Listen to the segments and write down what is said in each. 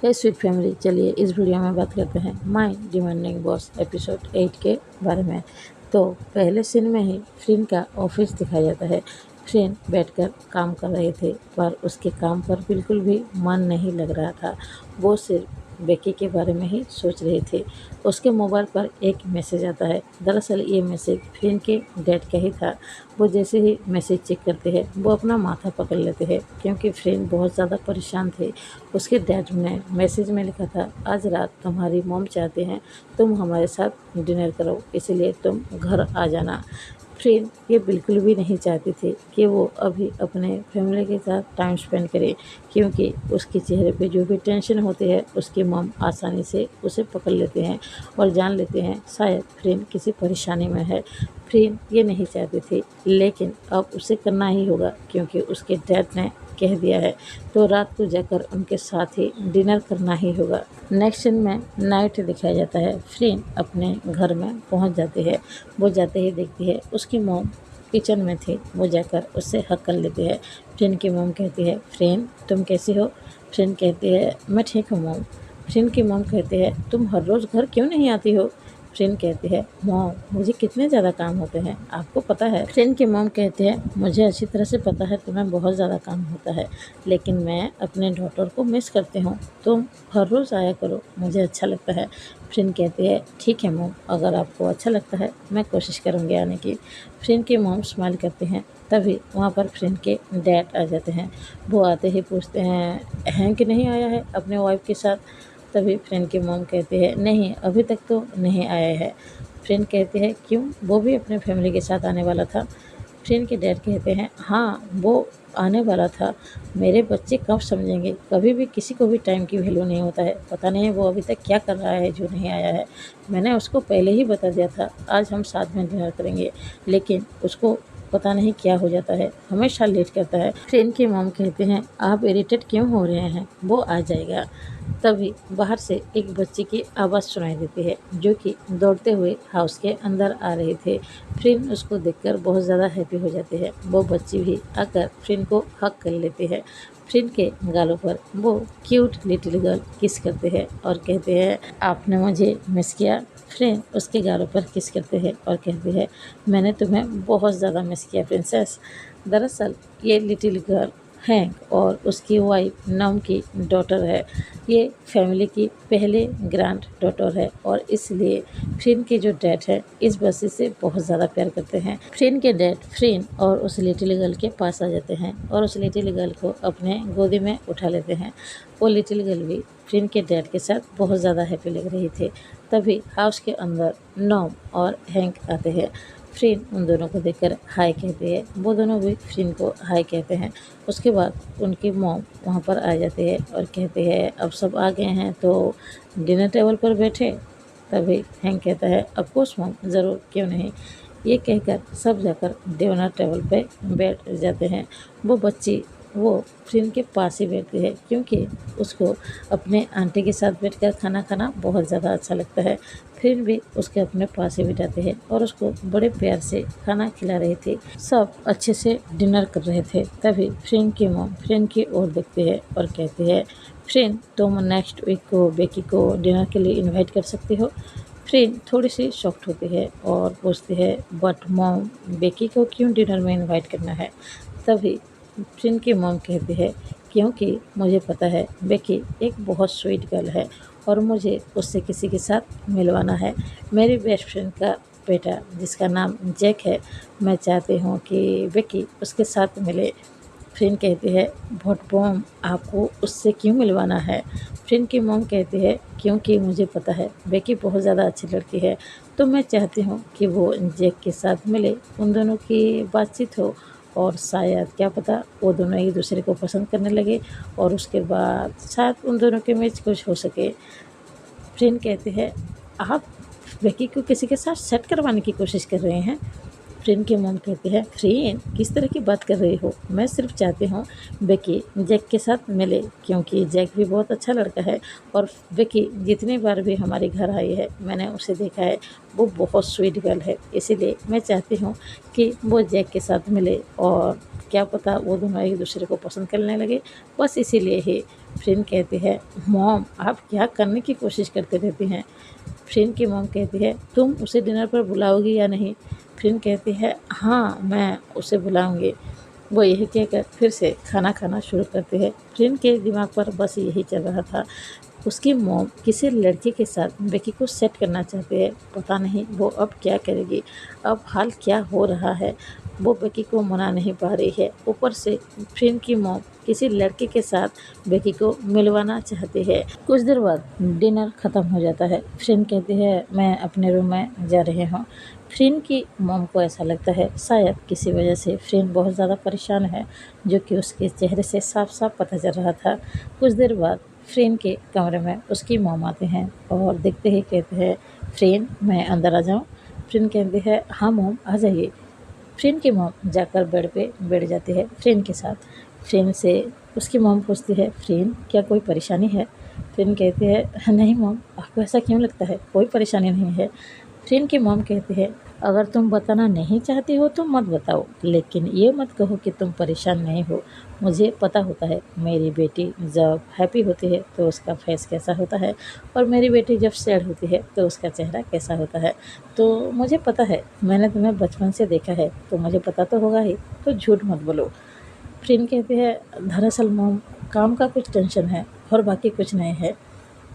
हे sweet family, चलिए इस video में बात करते हैं माय डिमांडिंग बॉस एपिसोड 8 के बारे में। तो पहले सीन में ही फ्रिन का ऑफिस दिखाया जाता है। फ्रिन बैठकर काम कर रहे थे पर उसके काम पर बिल्कुल भी मन नहीं लग रहा था। वो सिर्फ बेकी के बारे में ही सोच रहे थे। उसके मोबाइल पर एक मैसेज आता है। दरअसल ये मैसेज फ्रिन के डैड का ही था। वो जैसे ही मैसेज चेक करते हैं वो अपना माथा पकड़ लेते हैं क्योंकि फ्रिन बहुत ज़्यादा परेशान थे। उसके डैड ने मैसेज में लिखा था, आज रात तुम्हारी मॉम चाहते हैं तुम हमारे साथ डिनर करो, इसलिए तुम घर आ जाना। फ्रिन ये बिल्कुल भी नहीं चाहती थी कि वो अभी अपने फैमिली के साथ टाइम स्पेंड करे क्योंकि उसके चेहरे पे जो भी टेंशन होती है उसकी मॉम आसानी से उसे पकड़ लेते हैं और जान लेते हैं शायद फ्रिन किसी परेशानी में है। फ्रिन ये नहीं चाहती थी लेकिन अब उसे करना ही होगा क्योंकि उसके डैड ने कह दिया है, तो रात को जाकर उनके साथ ही डिनर करना ही होगा। नेक्स्ट सीन में नाइट दिखाया जाता है। फ्रिन अपने घर में पहुंच जाती है। वो जाते ही देखती है उसकी मॉम किचन में थी। वो जाकर उससे हक कर लेती है। फ्रिन की मॉम कहती है, फ्रिन तुम कैसी हो? फ्रिन कहती है, मैं ठीक हूँ मॉम। फ्रिन की मॉम कहती है, तुम हर रोज़ घर क्यों नहीं आती हो? फ्रिन कहती है, मॉम मुझे कितने ज़्यादा काम होते हैं आपको पता है। फ्रिन की मॉम कहती है, मुझे अच्छी तरह से पता है तुम्हें बहुत ज़्यादा काम होता है, लेकिन मैं अपने डॉटर को मिस करती हूँ। तुम हर रोज़ आया करो, मुझे अच्छा लगता है। फ्रिन कहती है, ठीक है मॉम, अगर आपको अच्छा लगता है मैं कोशिश करूँगी आने की। फ्रिन की मॉम स्माइल करती हैं। तभी वहाँ पर फ्रिन के डैड आ जाते हैं। वो आते ही पूछते हैं, हैंक नहीं आया है अपने वाइफ के साथ? तभी फ्रेंड की मॉम कहती है, नहीं अभी तक तो नहीं आया है। फ्रेंड कहती है, क्यों, वो भी अपने फैमिली के साथ आने वाला था? फ्रेंड के डैड कहते हैं, हाँ वो आने वाला था, मेरे बच्चे कब समझेंगे, कभी भी किसी को भी टाइम की वैल्यू नहीं होता है। पता नहीं वो अभी तक क्या कर रहा है जो नहीं आया है। मैंने उसको पहले ही बता दिया था आज हम साथ में डिनर करेंगे, लेकिन उसको पता नहीं क्या हो जाता है, हमेशा लेट करता है। फ्रेंड की मॉम कहते हैं, आप इरिटेट क्यों हो रहे हैं, वो आ जाएगा। तभी बाहर से एक बच्चे की आवाज़ सुनाई देती है जो कि दौड़ते हुए हाउस के अंदर आ रहे थे। फ्रिन उसको देखकर बहुत ज़्यादा हैप्पी हो जाते हैं। वो बच्चे भी आकर फ्रिन को हक कर लेते हैं। फ्रिन के गालों पर वो क्यूट लिटिल गर्ल किस करते हैं और कहते हैं, आपने मुझे मिस किया? फ्रिन उसके गालों पर किस करते हैं और कहते हैं, मैंने तुम्हें बहुत ज़्यादा मिस किया प्रिंसेस। दरअसल ये लिटिल गर्ल हैंक और उसकी वाइफ नम की डॉटर है। ये फैमिली की पहले ग्रैंड डॉटर है और इसलिए फ्रिन के जो डैड है इस बच्चे से बहुत ज़्यादा प्यार करते हैं। फ्रिन के डैड फ्रिन और उस लिटिल गर्ल के पास आ जाते हैं और उस लिटिल गर्ल को अपने गोदी में उठा लेते हैं। वो लिटिल गर्ल भी फ्रिन के डैड के साथ बहुत ज़्यादा हैप्पी लग रही थी। तभी हाउस के अंदर नॉम और हैंक आते हैं। फ्रिन उन दोनों को देखकर हाय कहती है। वो दोनों भी फ्रिन को हाय कहते हैं। उसके बाद उनकी मॉम वहाँ पर आ जाती है और कहती है, अब सब आ गए हैं तो डिनर टेबल पर बैठे। तभी हैंक कहता है, ऑफकोर्स मॉम, ज़रूर, क्यों नहीं। ये कहकर सब जाकर डिनर टेबल पे बैठ जाते हैं। वो बच्ची वो फ्रिन के पास ही बैठती है क्योंकि उसको अपने आंटी के साथ बैठकर खाना खाना बहुत ज़्यादा अच्छा लगता है। फ्रिन भी उसके अपने पास ही बिठाते हैं और उसको बड़े प्यार से खाना खिला रही थी। सब अच्छे से डिनर कर रहे थे। तभी फ्रिन की मॉम फ्रिन की ओर देखती है और कहती है, फ्रिन तुम नेक्स्ट वीक को बेकी को डिनर के लिए इनवाइट कर सकती हो। फ्रिन थोड़ी सी शॉक्ड होती है और पूछती है, बट मॉम बेकी को क्यों डिनर में इनवाइट करना है? तभी फ्रिन की मॉम कहती है, क्योंकि मुझे पता है बेकी एक बहुत स्वीट गर्ल है और मुझे उससे किसी के साथ मिलवाना है। मेरी बेस्ट फ्रेंड का बेटा जिसका नाम जैक है, मैं चाहती हूँ कि बेकी उसके साथ मिले। फ्रिन कहती है, बट मॉम आपको उससे क्यों मिलवाना है? फ्रिन की मॉम कहती है, क्योंकि मुझे पता है बेकी बहुत ज़्यादा अच्छी लड़की है, तो मैं चाहती हूँ कि वो जैक के साथ मिले, उन दोनों की बातचीत हो और शायद क्या पता वो दोनों एक दूसरे को पसंद करने लगे और उसके बाद शायद उन दोनों के बीच कुछ हो सके। फ्रेंड कहते हैं, आप बेकी को किसी के साथ सेट करवाने की कोशिश कर रहे हैं? फ्रेंड की मॉम कहती है, फ्रेंड किस तरह की बात कर रही हो? मैं सिर्फ चाहती हूँ बेकी जैक के साथ मिले क्योंकि जैक भी बहुत अच्छा लड़का है और बेकी जितनी बार भी हमारे घर आई है मैंने उसे देखा है, वो बहुत स्वीट गर्ल है, इसीलिए मैं चाहती हूँ कि वो जैक के साथ मिले और क्या पता वो दोनों एक दूसरे को पसंद करने लगे। बस इसीलिए ही फ्रेंड कहती है, मॉम आप क्या करने की कोशिश करते रहती हैं। फ्रेंड की मॉम कहती है, तुम उसे डिनर पर बुलाओगी या नहीं। फ्रेंड कहती है, हाँ मैं उसे बुलाऊंगी। वो यही कहकर फिर से खाना खाना शुरू करती है। फ्रेंड के दिमाग पर बस यही चल रहा था। उसकी मॉम किसी लड़के के साथ बेकी को सेट करना चाहती है। पता नहीं वो अब क्या करेगी, अब हाल क्या हो रहा है। वो बेकी को मना नहीं पा रही है। ऊपर से फ्रेंड की मॉम किसी लड़के के साथ बेकी को मिलवाना चाहती है। कुछ देर बाद डिनर ख़त्म हो जाता है। फ्रेंड कहती है, मैं अपने रूम में जा रही हूँ। फ्रेंड की मॉम को ऐसा लगता है शायद किसी वजह से फ्रेंड बहुत ज़्यादा परेशान है, जो कि उसके चेहरे से साफ साफ पता चल रहा था। कुछ देर बाद फ्रेंड के कमरे में उसकी मॉम आते हैं और देखते ही कहते हैं, फ्रेंड मैं अंदर आ जाऊँ। फ्रेंड कहती है, हाँ मॉम आ जाइए। फ्रेंड की मॉम जाकर बेड पे बैठ जाती है फ्रेंड के साथ। फ्रेंड से उसकी मॉम पूछती है, फ्रेंड क्या कोई परेशानी है। फ्रेंड कहती है, नहीं मॉम आपको ऐसा क्यों लगता है, कोई परेशानी नहीं है। फ्रेंड की मॉम कहती है, अगर तुम बताना नहीं चाहती हो तो मत बताओ, लेकिन ये मत कहो कि तुम परेशान नहीं हो। मुझे पता होता है मेरी बेटी जब हैप्पी होती है तो उसका फेस कैसा होता है, और मेरी बेटी जब सैड होती है तो उसका चेहरा कैसा होता है। तो मुझे पता है, मैंने तुम्हें बचपन से देखा है तो मुझे पता तो होगा ही, तो झूठ मत बोलो। फ्रेंड कहती है, दरअसल मॉम काम का कुछ टेंशन है और बाकी कुछ नहीं है।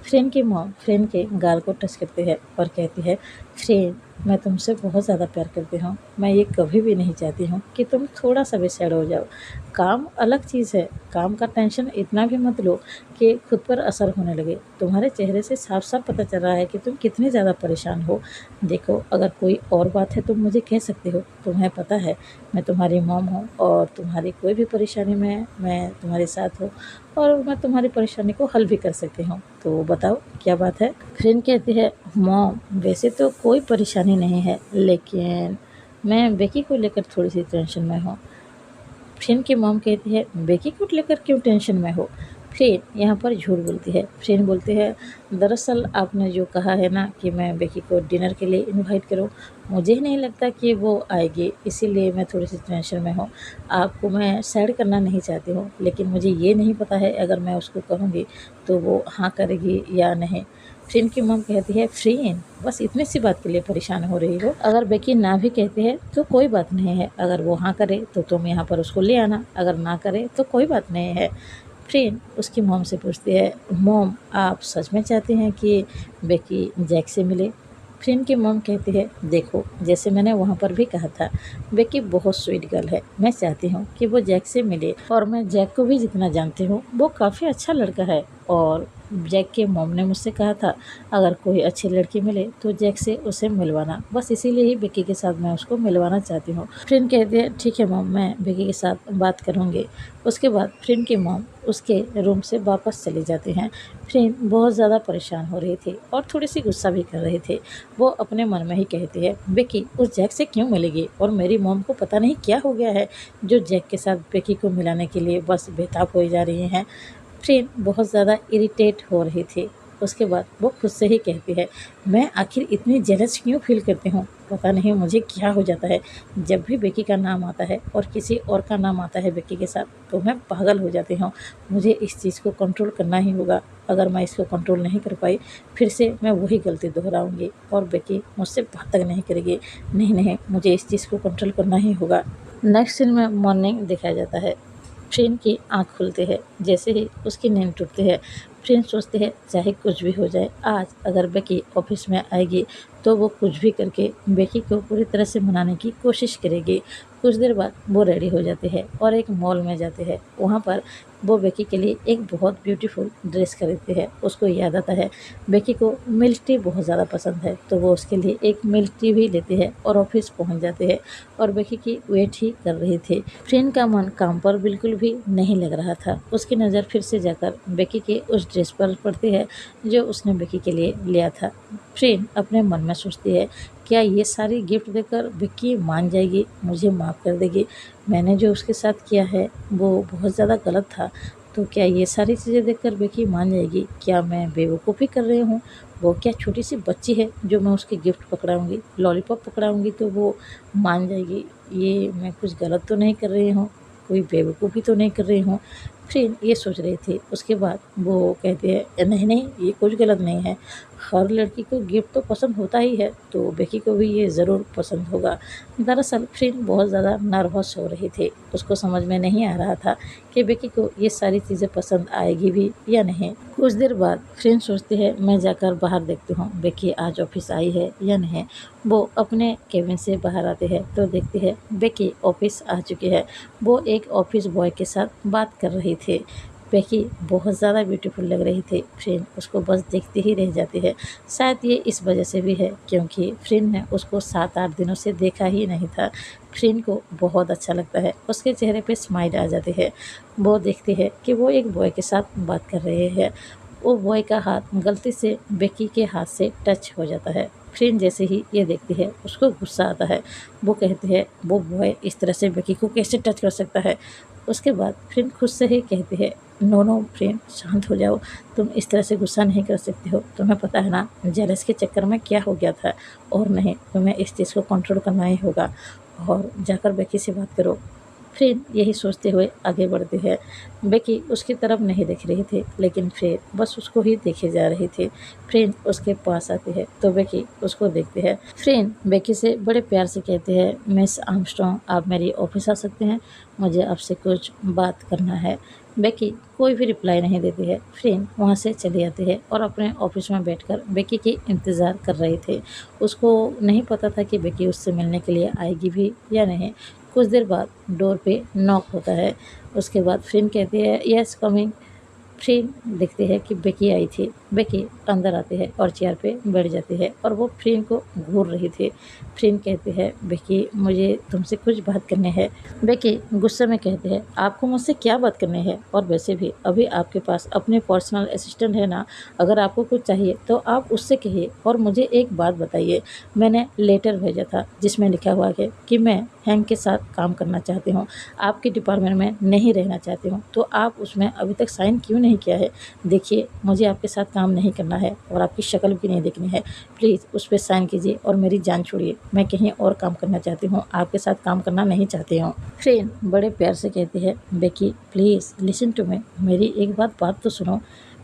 फ्रेंड की मॉम फ्रेंड के गाल को टच करती है और कहती है, फ्रेंड मैं तुमसे बहुत ज़्यादा प्यार करती हूँ। मैं ये कभी भी नहीं चाहती हूँ कि तुम थोड़ा सा भी सैड हो जाओ। काम अलग चीज़ है, काम का टेंशन इतना भी मत लो कि खुद पर असर होने लगे। तुम्हारे चेहरे से साफ साफ पता चल रहा है कि तुम कितनी ज़्यादा परेशान हो। देखो अगर कोई और बात है तुम मुझे कह सकते हो, तुम्हें पता है मैं तुम्हारी मॉम हूँ और तुम्हारी कोई भी परेशानी में मैं तुम्हारे साथ हूँ, और मैं तुम्हारी परेशानी को हल भी कर सकती हूँ। तो बताओ क्या बात है। फ्रेंड कहती है, मॉम वैसे तो कोई परेशानी नहीं है, लेकिन मैं बेकी को लेकर थोड़ी सी टेंशन में हूँ। फ्रेंड की मॉम कहती है, बेकी को लेकर क्यों टेंशन में हो। फ्रेंड यहाँ पर झूठ बोलती है। फ्रेंड बोलती है, दरअसल आपने जो कहा है ना कि मैं बेकी को डिनर के लिए इनवाइट करूँ, मुझे नहीं लगता कि वो आएगी, इसीलिए मैं थोड़ी सी टेंशन में हूँ। आपको मैं सैड करना नहीं चाहती हूँ, लेकिन मुझे ये नहीं पता है अगर मैं उसको कहूँगी तो वो हाँ करेगी या नहीं। फ्रेंड की मॉम कहती है, फ्रेंड बस इतनी सी बात के लिए परेशान हो रही हो, अगर बेकी ना भी कहती है तो कोई बात नहीं है, अगर वो हाँ करे तो तुम यहाँ पर उसको ले आना, अगर ना करे तो कोई बात नहीं है। फ्रेंड उसकी मॉम से पूछती है, मॉम आप सच में चाहती हैं कि बेकी जैक से मिले। फ्रेंड की मॉम कहती है, देखो जैसे मैंने वहाँ पर भी कहा था, बेकी बहुत स्वीट गर्ल है, मैं चाहती हूँ कि वो जैक से मिले, और मैं जैक को भी जितना जानती हूँ वो काफ़ी अच्छा लड़का है, और जैक के मॉम ने मुझसे कहा था अगर कोई अच्छी लड़की मिले तो जैक से उसे मिलवाना, बस इसीलिए ही बेकी के साथ मैं उसको मिलवाना चाहती हूँ। फ्रेंड कहती है, ठीक है मॉम मैं बेकी के साथ बात करूँगी। उसके बाद फ्रेंड की मॉम उसके रूम से वापस चली जाती हैं। फ्रेंड बहुत ज़्यादा परेशान हो रही थी और थोड़ी सी गुस्सा भी कर रही थी। वो अपने मन में ही कहती है, बेकी उस जैक से क्यों मिलेगी, और मेरी मॉम को पता नहीं क्या हो गया है जो जैक के साथ बेकी को मिलाने के लिए बस बेताब हो जा रही हैं। फ्रेंड बहुत ज़्यादा इरिटेट हो रही थी। उसके बाद वो खुद से ही कहती है, मैं आखिर इतनी जेलस क्यों फील करती हूँ, पता नहीं मुझे क्या हो जाता है। जब भी बेकी का नाम आता है और किसी और का नाम आता है बेकी के साथ तो मैं पागल हो जाती हूँ। मुझे इस चीज़ को कंट्रोल करना ही होगा। अगर मैं इसको कंट्रोल नहीं कर पाई फिर से मैं वही गलती दोहराऊँगी और बेकी मुझसे बात तक नहीं करेगी। नहीं नहीं, मुझे इस चीज़ को कंट्रोल करना ही होगा। नेक्स्ट सीन में मॉर्निंग दिखाया जाता है। फ्रेंड की आँख खुलती है, जैसे ही उसकी नींद टूटती है फ्रेंड सोचती है चाहे कुछ भी हो जाए, आज अगर बेकी ऑफिस में आएगी तो वो कुछ भी करके बेकी को पूरी तरह से मनाने की कोशिश करेगी। कुछ देर बाद वो रेडी हो जाती है और एक मॉल में जाते हैं। वहाँ पर वो बेकी के लिए एक बहुत ब्यूटीफुल ड्रेस खरीदती है। उसको याद आता है बेकी को मिल्क टी बहुत ज़्यादा पसंद है, तो वो उसके लिए एक मिल्क टी भी लेती है और ऑफिस पहुँच जाते हैं और बेकी की वेट ही कर रही थी। फ्रेंड का मन काम पर बिल्कुल भी नहीं लग रहा था। उसकी नज़र फिर से जाकर बेकी के उस ड्रेस पर पड़ती है जो उसने बेकी के लिए लिया था। फ्रेंड अपने मन में सोचती है, क्या ये सारी गिफ्ट देकर बेकी मान जाएगी, मुझे माफ़ कर देगी। मैंने जो उसके साथ किया है वो बहुत ज़्यादा गलत था, तो क्या ये सारी चीज़ें देखकर बेकी मान जाएगी। क्या मैं बेवकूफ़ी कर रही हूँ, वो क्या छोटी सी बच्ची है जो मैं उसकी गिफ्ट पकड़ाऊँगी, लॉलीपॉप पकड़ाऊँगी तो वो मान जाएगी। ये मैं कुछ गलत तो नहीं कर रही हूँ, कोई बेवकूफ़ी तो नहीं कर रही हूँ। फ्रेंड ये सोच रही थी। उसके बाद वो कहती है, नहीं नहीं, ये कुछ गलत नहीं है, हर लड़की को गिफ्ट तो पसंद होता ही है, तो बेकी को भी ये ज़रूर पसंद होगा। दरअसल फ्रेंड बहुत ज़्यादा नर्वस हो रही थी। उसको समझ में नहीं आ रहा था कि बेकी को ये सारी चीज़ें पसंद आएगी भी या नहीं। कुछ देर बाद फ्रेंड सोचती है, मैं जाकर बाहर देखती हूँ बेकी आज ऑफिस आई है या नहीं। वो अपने केबिन से बाहर आती है तो देखती है बेकी ऑफिस आ चुकी है। वो एक ऑफिस बॉय के साथ बात कर रही थी। बेकी बहुत ज़्यादा ब्यूटीफुल लग रही थी। फ्रेंड उसको बस देखती ही रह जाती है। शायद ये इस वजह से भी है क्योंकि फ्रेंड ने उसको 7-8 दिनों से देखा ही नहीं था। फ्रेंड को बहुत अच्छा लगता है, उसके चेहरे पे स्माइल आ जाती है। वो देखती है कि वो एक बॉय के साथ बात कर रहे हैं। वो बॉय का हाथ गलती से बेकी के हाथ से टच हो जाता है। फ्रेंड जैसे ही ये देखती है उसको गुस्सा आता है। वो कहती है, वो बॉय इस तरह से बेकी को कैसे टच कर सकता है। उसके बाद फ्रेंड खुद से ही कहती है, नो नो फ्रेंड, शांत हो जाओ, तुम इस तरह से गुस्सा नहीं कर सकते हो। तुम्हें पता है ना जेलस के चक्कर में क्या हो गया था, और नहीं, तुम्हें इस चीज़ को कंट्रोल करना ही होगा और जाकर बेकी से बात करो। फ्रेंड यही सोचते हुए आगे बढ़ती है। बेकी उसकी तरफ नहीं देख रही थी, लेकिन फ्रेंड बस उसको ही देखे जा रही थी। फ्रेंड उसके पास आती है तो बेकी उसको देखती है। फ्रेंड बेकी से बड़े प्यार से कहती है, मिस आर्मस्ट्रॉन्ग, आप मेरी ऑफिस आ सकते हैं, मुझे आपसे कुछ बात करना है। बेकी कोई भी रिप्लाई नहीं देती है। फ्रेंड वहाँ से चली आती है और अपने ऑफिस में बैठकर बेकी की इंतज़ार कर रही थी। उसको नहीं पता था कि बेकी उससे मिलने के लिए आएगी भी या नहीं। कुछ देर बाद डोर पे नॉक होता है। उसके बाद फ्रेंड कहती है, यस कमिंग। फ्रेंड देखती है कि बेकी आई थी। बेकी अंदर आती है और चेयर पे बैठ जाती है और वो फ्रेंड को घूर रही थी। फ्रेंड कहती है, बेकी मुझे तुमसे कुछ बात करनी है। बेकी गुस्से में कहती है, आपको मुझसे क्या बात करनी है, और वैसे भी अभी आपके पास अपने पर्सनल असिस्टेंट है ना, अगर आपको कुछ चाहिए तो आप उससे कहिए। और मुझे एक बात बताइए, मैंने लेटर भेजा था जिसमें लिखा हुआ है कि मैं हैंक के साथ काम करना चाहती हूँ, आपके डिपार्टमेंट में नहीं रहना चाहती हूँ, तो आप उसमें अभी तक साइन क्यों नहीं किया है। देखिए मुझे आपके साथ काम नहीं करना है और आपकी शक्ल भी नहीं देखनी है। प्लीज़ उस पर साइन कीजिए और मेरी जान छोड़िए। मैं कहीं और काम करना चाहती हूँ, आपके साथ काम करना नहीं चाहती हूँ। फ्रेंड बड़े प्यार से कहती है, Becky please listen to me, मेरी एक बात तो सुनो।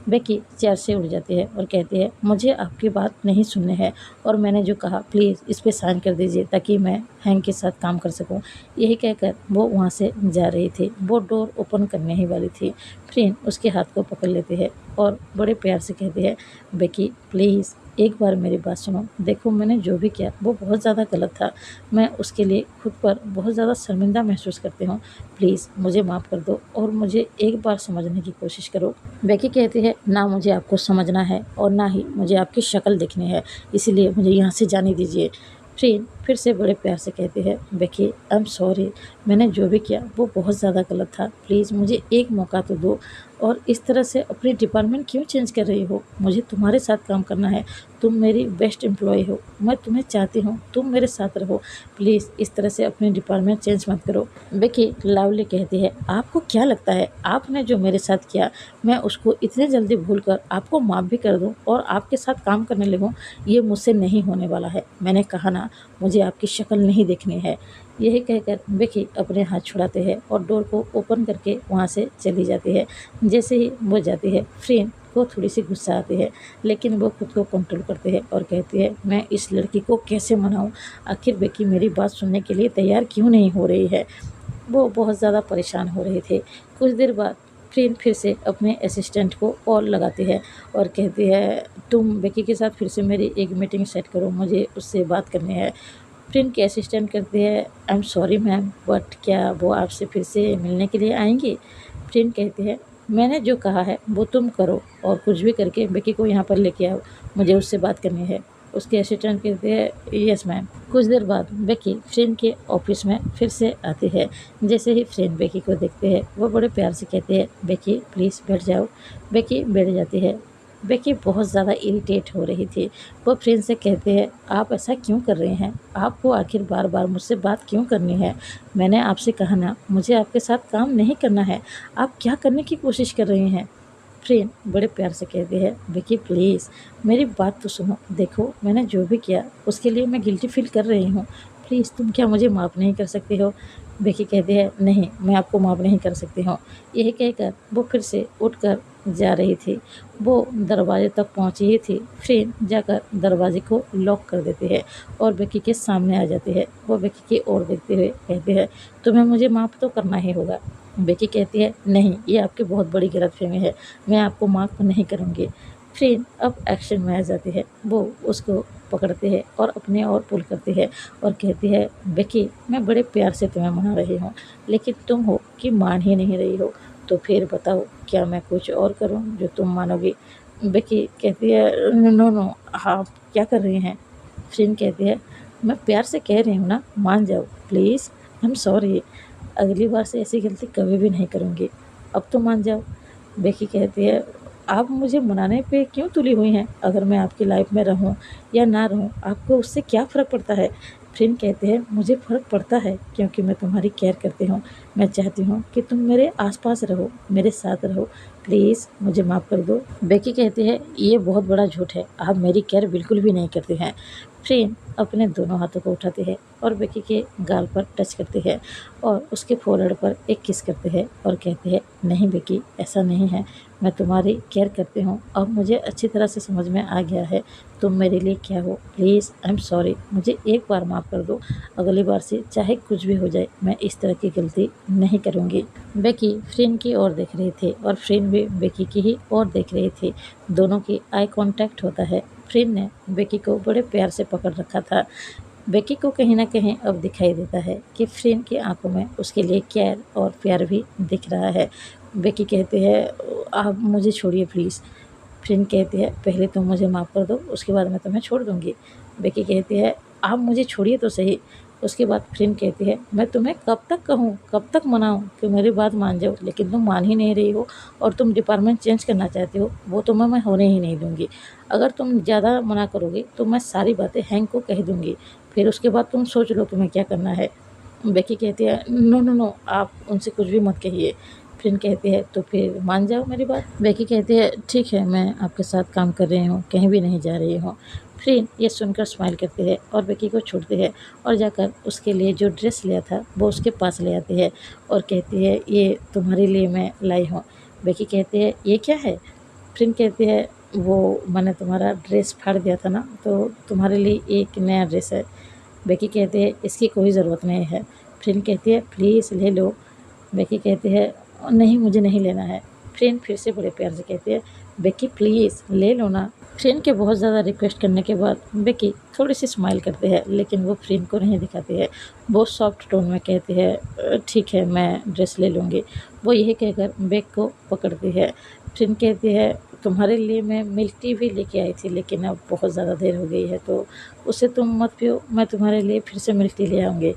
बेकी चेयर से उठ जाती है और कहती है, मुझे आपकी बात नहीं सुननी है, और मैंने जो कहा प्लीज़ इस पर साइन कर दीजिए ताकि मैं हैंक के साथ काम कर सकूं। यही कहकर वो वहाँ से जा रही थी। वो डोर ओपन करने ही वाली थी। फ्रेंड उसके हाथ को पकड़ लेती है और बड़े प्यार से कहती है, बेकी प्लीज़ एक बार मेरी बात सुनो। देखो मैंने जो भी किया वो बहुत ज़्यादा गलत था। मैं उसके लिए खुद पर बहुत ज़्यादा शर्मिंदा महसूस करती हूँ। प्लीज़ मुझे माफ़ कर दो और मुझे एक बार समझने की कोशिश करो। बेकी कहती है, ना मुझे आपको समझना है और ना ही मुझे आपकी शक्ल देखनी है, इसीलिए मुझे यहाँ से जाने दीजिए। फ्रेंड फिर से बड़े प्यार से कहती है, बेकी आई एम सॉरी, मैंने जो भी किया वो बहुत ज़्यादा गलत था। प्लीज़ मुझे एक मौका तो दो, और इस तरह से अपनी डिपार्टमेंट क्यों चेंज कर रही हो। मुझे तुम्हारे साथ काम करना है, तुम मेरी बेस्ट एम्प्लॉय हो, मैं तुम्हें चाहती हूँ तुम मेरे साथ रहो। प्लीज़ इस तरह से अपनी डिपार्टमेंट चेंज मत करो। बेकी लाउडली कहती है, आपको क्या लगता है आपने जो मेरे साथ किया मैं उसको इतने जल्दी भूल कर आपको माफ़ भी कर दूँ और आपके साथ काम करने लगूँ? ये मुझसे नहीं होने वाला है। मैंने कहा ना, मुझे आपकी शक्ल नहीं देखनी है। यही कहकर बेकी अपने हाथ छुड़ाते हैं और डोर को ओपन करके वहाँ से चली जाती है। जैसे ही वो जाती है फ्रेंड को थोड़ी सी गुस्सा आती है, लेकिन वो खुद को कंट्रोल करते हैं और कहती है, मैं इस लड़की को कैसे मनाऊं, आखिर बेकी मेरी बात सुनने के लिए तैयार क्यों नहीं हो रही है। वो बहुत ज़्यादा परेशान हो रहे थे। कुछ देर बाद फ्रेंड फिर से अपने असिस्टेंट को कॉल लगाती है और कहती है, तुम बेकी के साथ फिर से मेरी एक मीटिंग सेट करो, मुझे उससे बात करनी है। फ्रेंड की असिस्टेंट कहती है, I am sorry ma'am, but क्या वो आपसे फिर से मिलने के लिए आएंगी। फ्रेंड कहती है, मैंने जो कहा है वो तुम करो और कुछ भी करके बेकी को यहाँ पर लेके आओ, मुझे उससे बात करनी है। उसके असिस्टेंट कहते हैं, यस मैम। कुछ देर बाद बेकी फ्रेंड के ऑफिस में फिर से आती है। जैसे ही फ्रेंड बेकी को देखते हैं वो बड़े प्यार से कहते हैं, बेकी प्लीज़ बैठ जाओ। बेकी बैठ जाती है। बेकी बहुत ज़्यादा इरिटेट हो रही थी। वो फ्रेंड से कहते हैं, आप ऐसा क्यों कर रहे हैं, आपको आखिर बार बार मुझसे बात क्यों करनी है। मैंने आपसे कहा ना, मुझे आपके साथ काम नहीं करना है, आप क्या करने की कोशिश कर रहे हैं। फ्रेंड बड़े प्यार से कहते हैं, विकी प्लीज़ मेरी बात तो सुनो। देखो मैंने जो भी किया उसके लिए मैं गिल्टी फील कर रही हूँ। प्लीज़ तुम क्या मुझे माफ़ नहीं कर सकती हो। बेकी कहती है, नहीं, मैं आपको माफ़ नहीं कर सकती हूँ। यही कहकर वो फिर से उठकर जा रही थी। वो दरवाजे तक पहुँची ही थी, फ्रेन जाकर दरवाजे को लॉक कर देती है और बेकी के सामने आ जाती है। वो बेकी की ओर देखते हुए कहती है, तुम्हें मुझे माफ़ तो करना ही होगा। बेकी कहती है, नहीं, ये आपकी बहुत बड़ी गलतफ़हमी है, मैं आपको माफ़ नहीं करूँगी। फ्रेन अब एक्शन में आ जाती है। वो उसको पकड़ती है और अपने ओर पुल करती है और कहती है, बेकी, मैं बड़े प्यार से तुम्हें मना रही हूँ, लेकिन तुम हो कि मान ही नहीं रही हो। तो फिर बताओ, क्या मैं कुछ और करूँ जो तुम मानोगी? बेकी कहती है, नो नो, आप क्या कर रही हैं? फ्रेन कहती है, मैं प्यार से कह रही हूँ ना, मान जाओ प्लीज़, आई एम सॉरी, अगली बार से ऐसी गलती कभी भी नहीं करूँगी, अब तो मान जाओ। बेकी कहती है, आप मुझे मनाने पे क्यों तुली हुई हैं? अगर मैं आपकी लाइफ में रहूं या ना रहूं, आपको उससे क्या फ़र्क पड़ता है? फ्रेंड कहते हैं, मुझे फ़र्क पड़ता है क्योंकि मैं तुम्हारी केयर करती हूँ। मैं चाहती हूँ कि तुम मेरे आसपास रहो, मेरे साथ रहो। प्लीज़ मुझे माफ़ कर दो। बेकी कहती है, ये बहुत बड़ा झूठ है, आप मेरी केयर बिल्कुल भी नहीं करते हैं। फ्रेंड अपने दोनों हाथों को उठाते हैं और बेकी के गाल पर टच करते हैं और उसके फोrehead पर एक किस करते हैं और कहते हैं, नहीं बेकी, ऐसा नहीं है, मैं तुम्हारी केयर करती हूँ। अब मुझे अच्छी तरह से समझ में आ गया है तुम मेरे लिए क्या हो। प्लीज़, आई एम सॉरी, मुझे एक बार माफ़ कर दो, अगली बार से चाहे कुछ भी हो जाए, मैं इस तरह की गलती नहीं करूँगी। बेकी फ्रेंड की ओर देख रही थी और फ्रेंड भी बेकी की ही ओर देख रही थी। दोनों की आई कांटेक्ट होता है। फ्रेंड ने बेकी को बड़े प्यार से पकड़ रखा था। बेकी को कहीं न कहीं अब दिखाई देता है कि फ्रेंड की आँखों में उसके लिए केयर और प्यार भी दिख रहा है। बेकी कहती है, आप मुझे छोड़िए प्लीज़। फ्रेंड कहती है, पहले तुम मुझे माफ़ कर दो, उसके बाद मैं तुम्हें छोड़ दूँगी। बेकी कहती है, आप मुझे छोड़िए तो सही। उसके बाद फ्रेंड कहती है, मैं तुम्हें कब तक कहूँ, कब तक मनाऊँ कि मेरी बात मान जाओ, लेकिन तुम मान ही नहीं रही हो और तुम डिपार्टमेंट चेंज करना चाहती हो, वो तुम्हें मैं होने ही नहीं दूँगी। अगर तुम ज़्यादा मना करोगे तो मैं सारी बातें हैंक को कह दूँगी, फिर उसके बाद तुम सोच लो तुम्हें क्या करना है। बेकी कहती है, नो नो नो, आप उनसे कुछ भी मत कहिए। फ्रेंड कहती है, तो फिर मान जाओ मेरी बात। बेकी कहती है, ठीक है, मैं आपके साथ काम कर रही हूँ, कहीं भी नहीं जा रही हूँ। फ्रेंड ये सुनकर स्माइल करती है और बेकी को छोड़ती है और जाकर उसके लिए जो ड्रेस लिया था वो उसके पास ले आती है और कहती है, ये तुम्हारे लिए मैं लाई हूँ। बेकी कहती है, ये क्या है? फ्रेंड कहती है, वो मैंने तुम्हारा ड्रेस फाड़ दिया था ना, तो तुम्हारे लिए एक नया ड्रेस है। बेकी कहती है, इसकी कोई ज़रूरत नहीं है। फ्रेंड कहती है, प्लीज़ ले लो। बेकी कहती है, नहीं, मुझे नहीं लेना है। फ्रेंड फिर से बड़े प्यार से कहती है, बेकी प्लीज़ ले लो ना। फ्रेंड के बहुत ज़्यादा रिक्वेस्ट करने के बाद बेकी थोड़ी सी स्माइल करती है, लेकिन वो फ्रेंड को नहीं दिखाती है। बहुत सॉफ्ट टोन में कहती है, ठीक है, मैं ड्रेस ले लूँगी। वो यही कहकर बैग को पकड़ती है। फ्रेंड कहती है, तुम्हारे लिए मैं मिल्क टी भी लेके आई थी, लेकिन अब बहुत ज़्यादा देर हो गई है, तो उसे तुम मत पियो, मैं तुम्हारे लिए फिर से मिल्क टी ले आऊँगी।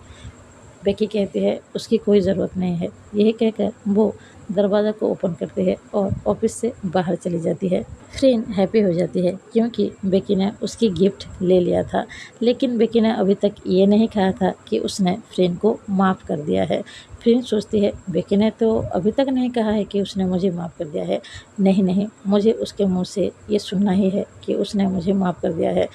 बेकी कहती है, उसकी कोई ज़रूरत नहीं है। यही कहकर वो दरवाज़ा को ओपन करती है और ऑफिस से बाहर चली जाती है। फ्रेंड हैप्पी हो जाती है क्योंकि बेकी ने उसकी गिफ्ट ले लिया था, लेकिन बेकी ने अभी तक ये नहीं कहा था कि उसने फ्रेंड को माफ़ कर दिया है। फ्रेंड सोचती है, बेकी ने तो अभी तक नहीं कहा है कि उसने मुझे माफ़ कर दिया है। नहीं नहीं, मुझे उसके मुँह से ये सुनना ही है कि उसने मुझे माफ़ कर दिया है।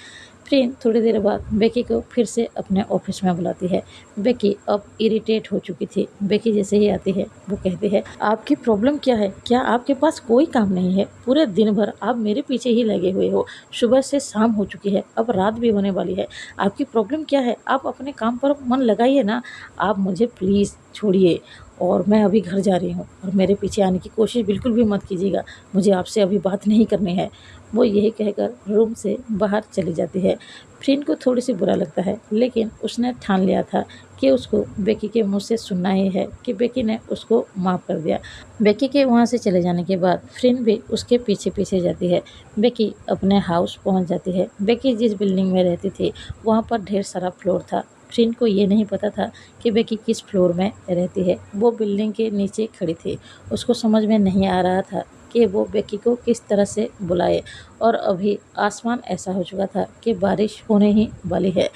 फ्रेंड थोड़ी देर बाद बेकी को फिर से अपने ऑफिस में बुलाती है। बेकी अब इरिटेट हो चुकी थी। बेकी जैसे ही आती है वो कहती है, आपकी प्रॉब्लम क्या है? क्या आपके पास कोई काम नहीं है? पूरे दिन भर आप मेरे पीछे ही लगे हुए हो। सुबह से शाम हो चुकी है, अब रात भी होने वाली है। आपकी प्रॉब्लम क्या है? आप अपने काम पर मन लगाइए ना। आप मुझे प्लीज़ छोड़िए और मैं अभी घर जा रही हूँ और मेरे पीछे आने की कोशिश बिल्कुल भी मत कीजिएगा। मुझे आपसे अभी बात नहीं करनी है। वो यही कहकर रूम से बाहर चली जाती है। फ्रेंड को थोड़ी सी बुरा लगता है, लेकिन उसने ठान लिया था कि उसको बेकी के मुंह से सुनना ही है कि बेकी ने उसको माफ़ कर दिया। बेकी के वहाँ से चले जाने के बाद फ्रेंड भी उसके पीछे पीछे जाती है। बेकी अपने हाउस पहुँच जाती है। बेकी जिस बिल्डिंग में रहती थी वहाँ पर ढेर सारा फ्लोर था। फ्रेंड को ये नहीं पता था कि बेकी किस फ्लोर में रहती है। वो बिल्डिंग के नीचे खड़ी थी। उसको समझ में नहीं आ रहा था कि वो बेकी को किस तरह से बुलाए और अभी आसमान ऐसा हो चुका था कि बारिश होने ही वाली है।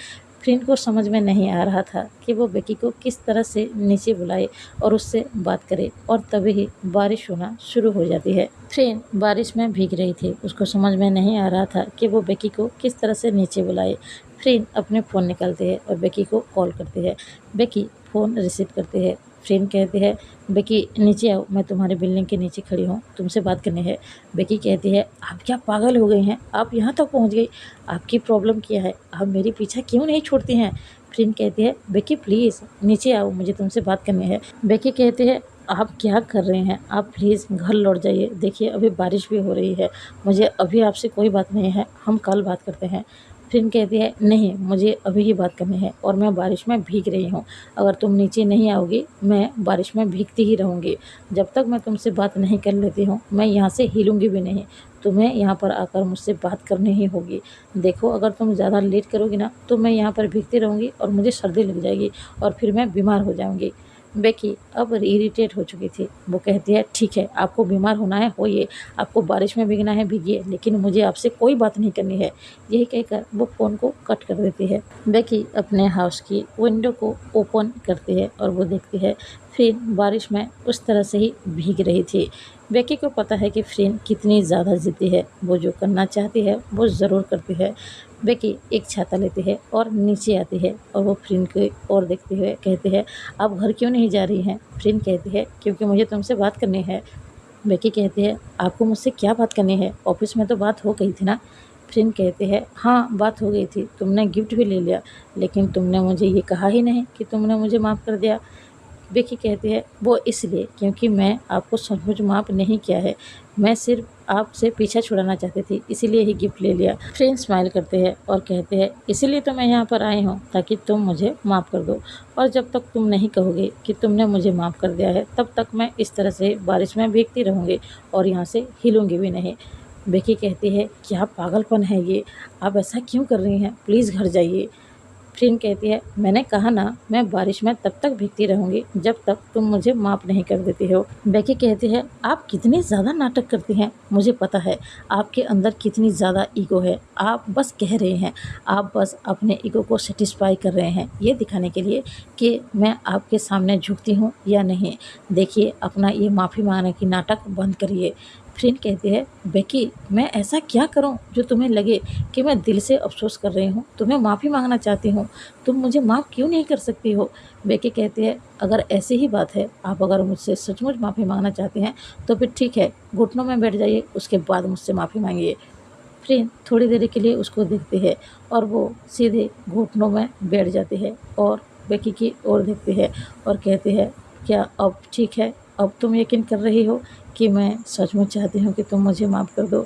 फ्रेंड को समझ में नहीं आ रहा था कि वो बेकी को किस तरह से नीचे बुलाए और उससे बात करे, और तभी ही बारिश होना शुरू हो जाती है। फ्रेंड बारिश में भीग रही थी। उसको समझ में नहीं आ रहा था कि वो बेकी को किस तरह से नीचे बुलाए। फ्रेंड अपने फ़ोन निकालते हैं और बेकी को कॉल करते हैं। बेकी फ़ोन रिसीव करते हैं। फ्रेंड कहती है, बेकी नीचे आओ, मैं तुम्हारे बिल्डिंग के नीचे खड़ी हूँ, तुमसे बात करनी है। बेकी कहती है, आप क्या पागल हो गई हैं? आप यहाँ तक पहुँच गई? आपकी प्रॉब्लम क्या है? आप मेरी पीछा क्यों नहीं छोड़ती हैं? फ्रेंड कहती है, बेकी प्लीज़ नीचे आओ, मुझे तुमसे बात करनी है। बेकी कहती है, आप क्या कर रहे हैं? आप प्लीज़ घर लौट जाइए। देखिए अभी बारिश भी हो रही है, मुझे अभी आपसे कोई बात नहीं है, हम कल बात करते हैं। फ्रेंड कहती है, नहीं मुझे अभी ही बात करनी है और मैं बारिश में भीग रही हूँ। अगर तुम नीचे नहीं आओगी मैं बारिश में भीगती ही रहूँगी। जब तक मैं तुमसे बात नहीं कर लेती हूँ मैं यहाँ से हिलूँगी भी नहीं। तुम्हें यहाँ पर आकर मुझसे बात करनी ही होगी। देखो अगर तुम ज़्यादा लेट करोगी ना तो मैं यहाँ पर भीगती रहूँगी और मुझे सर्दी लग जाएगी और फिर मैं बीमार हो जाऊँगी। बेकी अब इरिटेट हो चुकी थी। वो कहती है, ठीक है आपको बीमार होना है होइए, आपको बारिश में भीगना है भीगिए, लेकिन मुझे आपसे कोई बात नहीं करनी है। यही कहकर वो फ़ोन को कट कर देती है। बेकी अपने हाउस की विंडो को ओपन करती है और वो देखती है फ्रेंड बारिश में उस तरह से ही भीग रही थी। बेकी को पता है कि फ्रेंड कितनी ज़्यादा ज़िद्दी है, वो जो करना चाहती है वो ज़रूर करती है। बेकी एक छाता लेती है और नीचे आती है और वो फ्रेंड की ओर देखते हुए कहती है, आप घर क्यों नहीं जा रही हैं? फ्रेंड कहती है, क्योंकि मुझे तुमसे बात करनी है। बेकी कहती है, आपको मुझसे क्या बात करनी है? ऑफिस में तो बात हो गई थी ना? फ्रेंड कहती है, हाँ बात हो गई थी, तुमने गिफ्ट भी ले लिया, लेकिन तुमने मुझे ये कहा ही नहीं कि तुमने मुझे माफ़ कर दिया। बेकी कहती है, वो इसलिए क्योंकि मैं आपको सचमुच माफ़ नहीं किया है, मैं सिर्फ आपसे पीछा छुड़ाना चाहती थी, इसीलिए ही गिफ्ट ले लिया। फ्रेंड स्माइल करते हैं और कहते हैं, इसीलिए तो मैं यहाँ पर आई हूँ ताकि तुम मुझे माफ़ कर दो, और जब तक तुम नहीं कहोगे कि तुमने मुझे माफ़ कर दिया है तब तक मैं इस तरह से बारिश में भीगती रहूँगी और यहाँ से हिलूँगी भी नहीं। बेकी कहती है, क्या पागलपन है ये? आप ऐसा क्यों कर रही हैं? प्लीज़ घर जाइए। फ्रेंड कहती है, मैंने कहा ना मैं बारिश में तब तक भीगती रहूँगी जब तक तुम मुझे माफ़ नहीं कर देती हो। बेकी कहती है, आप कितनी ज़्यादा नाटक करती हैं, मुझे पता है आपके अंदर कितनी ज़्यादा ईगो है। आप बस कह रहे हैं, आप बस अपने ईगो को सेटिस्फाई कर रहे हैं ये दिखाने के लिए कि मैं आपके सामने झुकती हूँ या नहीं। देखिए अपना ये माफ़ी मांगने की नाटक बंद करिए। फ्रेंड कहती है, बेकी मैं ऐसा क्या करूं जो तुम्हें लगे कि मैं दिल से अफ़सोस कर रही हूं, तुम्हें माफ़ी मांगना चाहती हूं, तुम मुझे माफ़ क्यों नहीं कर सकती हो? बेकी कहती है, अगर ऐसी ही बात है, आप अगर मुझसे सचमुच माफ़ी मांगना चाहती हैं तो फिर ठीक है, घुटनों में बैठ जाइए, उसके बाद मुझसे माफ़ी मांगिए। फ्रेंड थोड़ी देर के लिए उसको देखती है और वो सीधे घुटनों में बैठ जाती है और बेकी की ओर देखती है और कहती है, क्या अब ठीक है? अब तुम यकीन कर रही हो कि मैं सचमुच चाहती हूँ कि तुम मुझे माफ़ कर दो?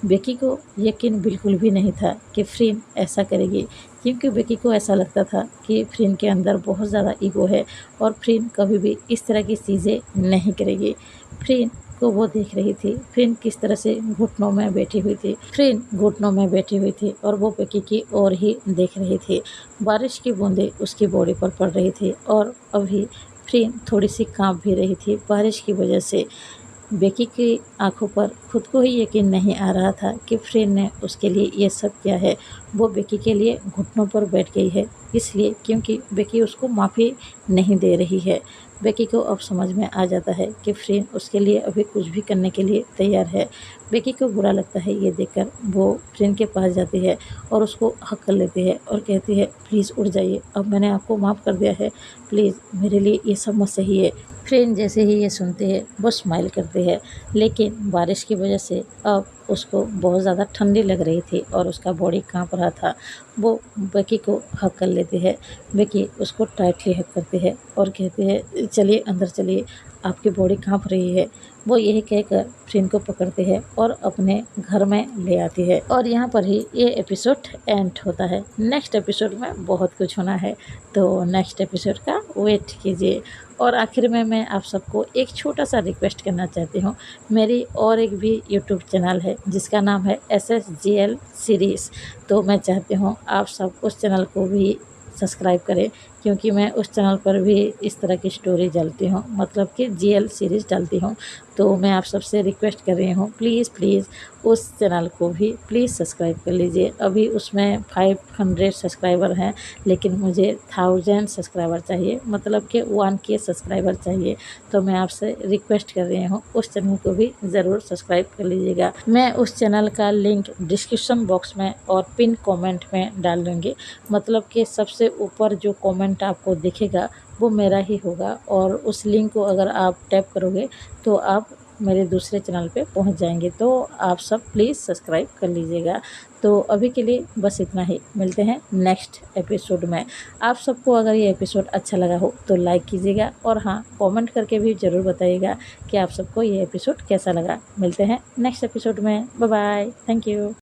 बेकी को यकीन बिल्कुल भी नहीं था कि फ्रेंड ऐसा करेगी, क्योंकि बेकी को ऐसा लगता था कि फ्रेंड के अंदर बहुत ज़्यादा ईगो है और फ्रेंड कभी भी इस तरह की चीज़ें नहीं करेगी। फ्रेंड को वो देख रही थी, फ्रेंड किस तरह से घुटनों में बैठी हुई थी। फ्रेंड घुटनों में बैठी हुई थी और वो बेकी की ओर ही देख रही थी। बारिश की बूंदें उसकी बॉडी पर पड़ रही थी और अभी फ्रेंड थोड़ी सी काँप भी रही थी बारिश की वजह से। बेकी की आंखों पर खुद को ही यकीन नहीं आ रहा था कि फ्रेंड ने उसके लिए ये सब किया है। वो बेकी के लिए घुटनों पर बैठ गई है इसलिए क्योंकि बेकी उसको माफ़ी नहीं दे रही है। बेकी को अब समझ में आ जाता है कि फ्रेंड उसके लिए अभी कुछ भी करने के लिए तैयार है। बेकी को बुरा लगता है ये देखकर, वो फ्रेंड के पास जाती है और उसको हक कर लेती है और कहती है, प्लीज़ उठ जाइए, अब मैंने आपको माफ़ कर दिया है, प्लीज़ मेरे लिए ये सब मत सही। फ्रेंड जैसे ही ये सुनते हैं वो स्माइल करते हैं, लेकिन बारिश की वजह से अब उसको बहुत ज़्यादा ठंडी लग रही थी और उसका बॉडी कांप रहा था। वो बेकी को हग कर लेती है। बेकी उसको टाइटली हग करती है और कहती है, चलिए अंदर चलिए, आपकी बॉडी कांप रही है। वो यही कहकर फ्रेंड को पकड़ती है और अपने घर में ले आती है और यहाँ पर ही ये एपिसोड एंड होता है। नेक्स्ट एपिसोड में बहुत कुछ होना है, तो नेक्स्ट एपिसोड का वेट कीजिए। और आखिर में मैं आप सबको एक छोटा सा रिक्वेस्ट करना चाहती हूँ। मेरी और एक भी यूट्यूब चैनल है जिसका नाम है SSGL सीरीज़, तो मैं चाहती हूँ आप सब उस चैनल को भी सब्सक्राइब करें, क्योंकि मैं उस चैनल पर भी इस तरह की स्टोरी डालती हूँ, मतलब कि जीएल सीरीज़ डालती हूँ। तो मैं आप सबसे रिक्वेस्ट कर रही हूँ, प्लीज़ उस चैनल को भी प्लीज़ सब्सक्राइब कर लीजिए। अभी उसमें 500 सब्सक्राइबर हैं, लेकिन मुझे 1000 सब्सक्राइबर चाहिए, मतलब कि 1K सब्सक्राइबर चाहिए। तो मैं आपसे रिक्वेस्ट कर रही हूँ, उस चैनल को भी ज़रूर सब्सक्राइब कर लीजिएगा। मैं उस चैनल का लिंक डिस्क्रिप्शन बॉक्स में और पिन कमेंट में डाल दूँगी, मतलब कि सबसे ऊपर जो कमेंट आपको दिखेगा वो मेरा ही होगा, और उस लिंक को अगर आप टैप करोगे तो आप मेरे दूसरे चैनल पे पहुंच जाएंगे। तो आप सब प्लीज़ सब्सक्राइब कर लीजिएगा। तो अभी के लिए बस इतना ही, मिलते हैं नेक्स्ट एपिसोड में। आप सबको अगर ये एपिसोड अच्छा लगा हो तो लाइक कीजिएगा, और हाँ, कमेंट करके भी ज़रूर बताइएगा कि आप सबको ये एपिसोड कैसा लगा। मिलते हैं नेक्स्ट एपिसोड में। Bye bye, thank you.